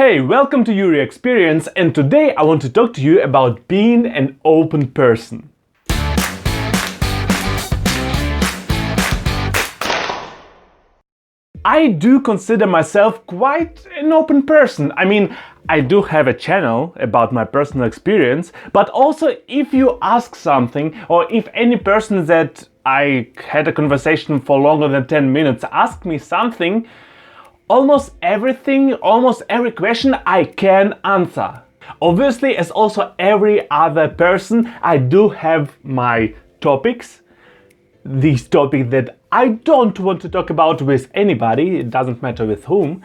Hey, welcome to Yury Experience, and today I want to talk to you about being an open person. I do consider myself quite an open person. I do have a channel about my personal experience, but also if you ask something, or if any person that I had a conversation for longer than 10 minutes ask me something, almost every question I can answer. Obviously, as also every other person, I do have my topics. These topics that I don't want to talk about with anybody, it doesn't matter with whom.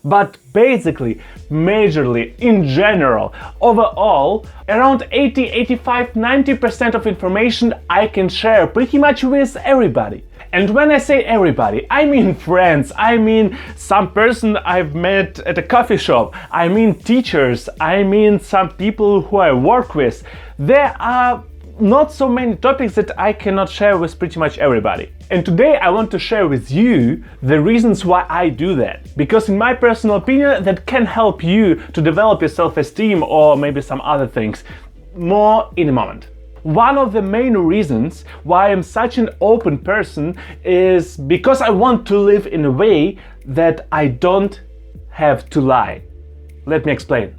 But basically, majorly, in general, overall, around 80, 85, 90% of information I can share pretty much with everybody. And when I say everybody, I mean friends, I mean some person I've met at a coffee shop, I mean teachers, I mean some people who I work with. There are not so many topics that I cannot share with pretty much everybody. And today I want to share with you the reasons why I do that. Because in my personal opinion, that can help you to develop your self-esteem or maybe some other things. More in a moment. One of the main reasons why I'm such an open person is because I want to live in a way that I don't have to lie. Let me explain.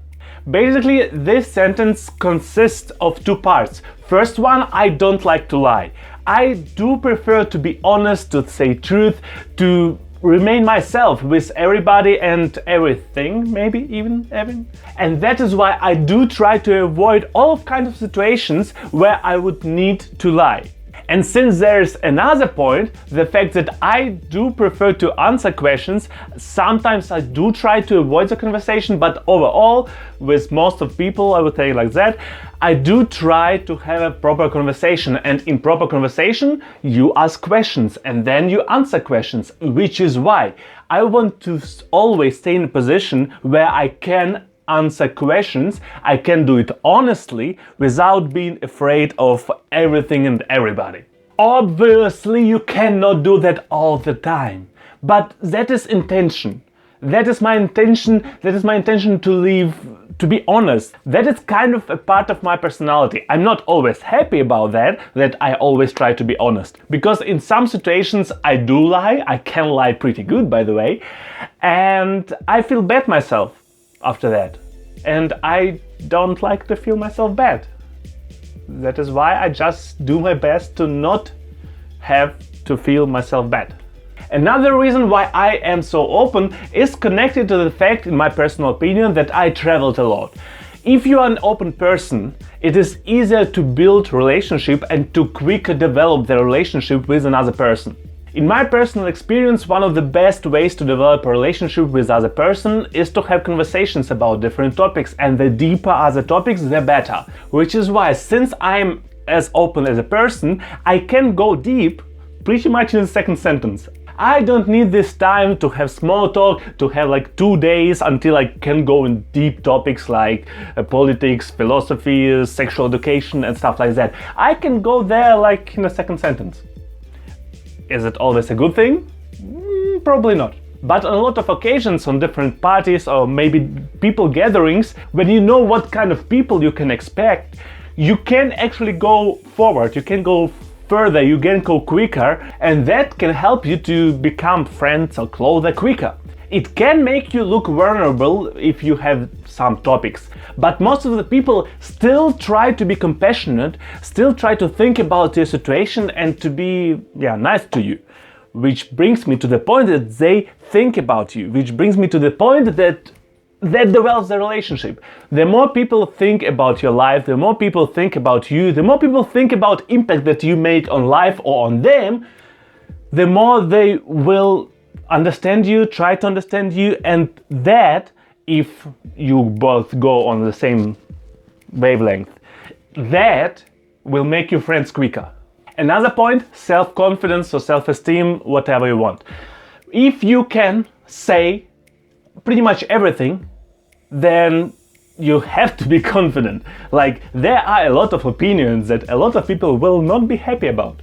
Basically, this sentence consists of two parts. First one, I don't like to lie. I do prefer to be honest, to say truth, to remain myself with everybody and everything, maybe even Evan. And that is why I do try to avoid all kinds of situations where I would need to lie. And since there's another point, the fact that I do prefer to answer questions, sometimes I do try to avoid the conversation, but overall, with most of people, I would say like that, I do try to have a proper conversation. And in proper conversation, you ask questions and then you answer questions, which is why I want to always stay in a position where I can answer questions, I can do it honestly without being afraid of everything and everybody. Obviously, you cannot do that all the time, but that is intention. That is my intention. That is my intention to be honest. That is kind of a part of my personality. I'm not always happy about that I always try to be honest. Because in some situations I do lie. I can lie pretty good, by the way, and I feel bad myself after that, and I don't like to feel myself bad. That is why I just do my best to not have to feel myself bad. Another reason why I am so open is connected to the fact, in my personal opinion, that I traveled a lot. If you are an open person, it is easier to build relationship and to quicker develop the relationship with another person. In my personal experience, one of the best ways to develop a relationship with other person is to have conversations about different topics, and the deeper are the topics, the better. Which is why, since I'm as open as a person, I can go deep pretty much in the second sentence. I don't need this time to have small talk, to have like 2 days until I can go in deep topics like politics, philosophy, sexual education and stuff like that. I can go there like in the second sentence. Is it always a good thing? Probably not. But on a lot of occasions, on different parties or maybe people gatherings, when you know what kind of people you can expect, you can actually go forward, you can go further, you can go quicker, and that can help you to become friends or closer quicker. It can make you look vulnerable if you have some topics, but most of the people still try to be compassionate, still try to think about your situation and to be nice to you. Which brings me to the point that they think about you, which brings me to the point that develops the relationship. The more people think about your life, the more people think about you, the more people think about impact that you make on life or on them, the more they will understand you, try to understand you, and that, if you both go on the same wavelength, that will make you friends quicker. Another point, self-confidence or self-esteem, whatever you want. If you can say pretty much everything, then you have to be confident. Like, there are a lot of opinions that a lot of people will not be happy about.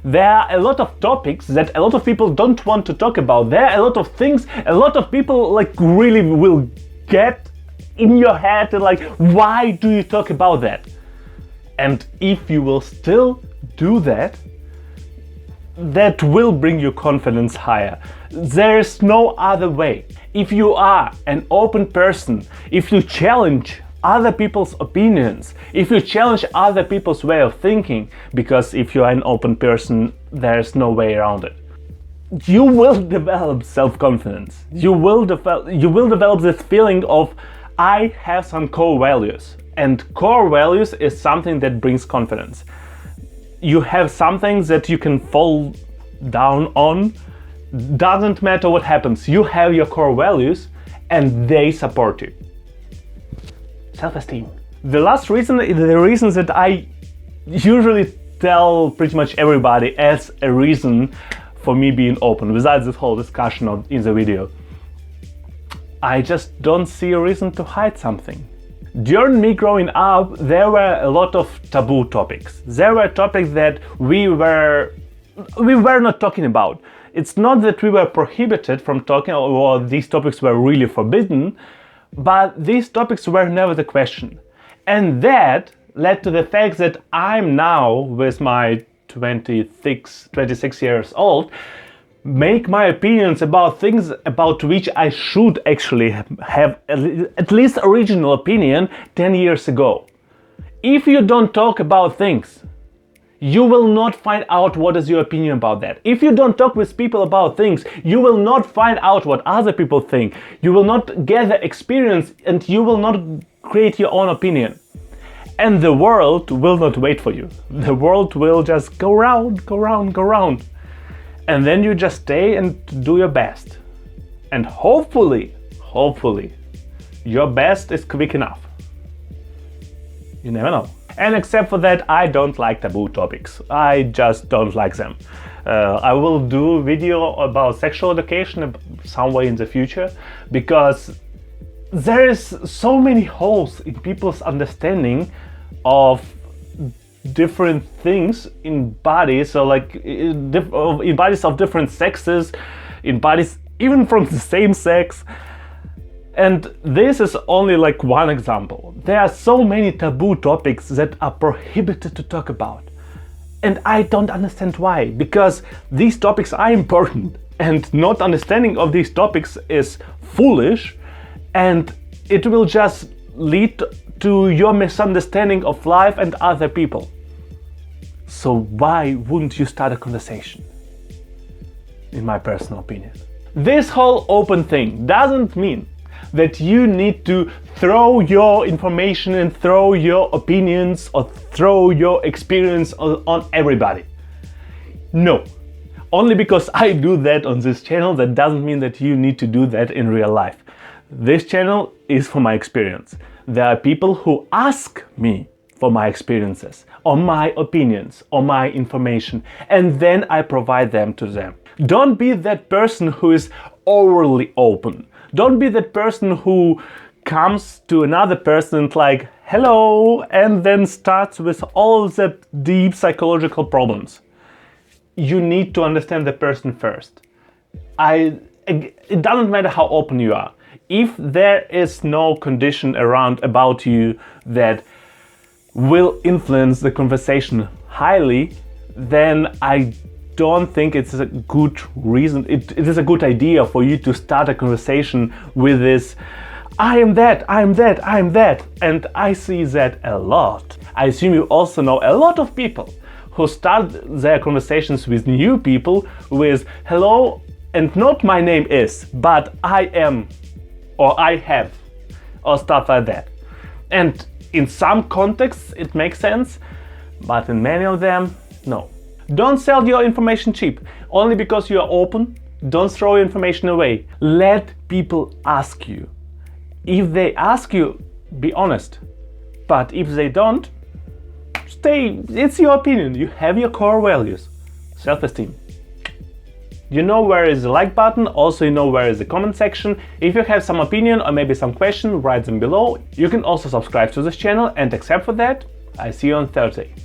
There are a lot of topics that a lot of people don't want to talk about. There are a lot of things a lot of people really will get in your head and like, why do you talk about that? And if you will still do that, that will bring your confidence higher. There is no other way. If you are an open person, if you challenge other people's opinions, if you challenge other people's way of thinking, because if you are an open person, there's no way around it, you will develop self-confidence. You will develop this feeling of, I have some core values, and core values is something that brings confidence. You have something that you can fall down on. Doesn't matter what happens, you have your core values and they support you. Self-esteem. The last reason, the reasons that I usually tell pretty much everybody as a reason for me being open, besides this whole discussion in the video, I just don't see a reason to hide something. During me growing up, there were a lot of taboo topics. There were topics that we were not talking about. It's not that we were prohibited from talking, or these topics were really forbidden, but these topics were never the question. And that led to the fact that I'm now, with my 26 years old, make my opinions about things about which I should actually have at least original opinion 10 years ago. If you don't talk about things, you will not find out what is your opinion about that. If you don't talk with people about things, you will not find out what other people think. You will not gather experience and you will not create your own opinion. And the world will not wait for you. The world will just go round, go round, go round. And then you just stay and do your best. And hopefully, your best is quick enough. You never know. And except for that, I don't like taboo topics. I just don't like them. I will do a video about sexual education somewhere in the future, because there is so many holes in people's understanding of different things in bodies, so like in bodies of different sexes, in bodies even from the same sex. And this is only like one example. There are so many taboo topics that are prohibited to talk about. And I don't understand why, because these topics are important, and not understanding of these topics is foolish, and it will just lead to your misunderstanding of life and other people. So why wouldn't you start a conversation? In my personal opinion. This whole open thing doesn't mean that you need to throw your information and throw your opinions or throw your experience on everybody. No. Only because I do that on this channel, that doesn't mean that you need to do that in real life. This channel is for my experience. There are people who ask me for my experiences, or my opinions, or my information, and then I provide them to them. Don't be that person who is overly open. Don't be that person who comes to another person and like, hello, and then starts with all the deep psychological problems. You need to understand the person first. It doesn't matter how open you are. If there is no condition around about you that will influence the conversation highly, then I don't think it's a good reason, it is a good idea for you to start a conversation with this, I am that, I'm that, I'm that. And I see that a lot. I assume you also know a lot of people who start their conversations with new people with hello, and not my name is, but I am, or I have, or stuff like that. And in some contexts it makes sense, but in many of them, no. Don't sell your information cheap. Only because you are open, don't throw your information away. Let people ask you. If they ask you, be honest. But if they don't, stay. It's your opinion. You have your core values. Self-esteem. You know where is the like button, also you know where is the comment section. If you have some opinion or maybe some question, write them below. You can also subscribe to this channel, and except for that, I see you on Thursday.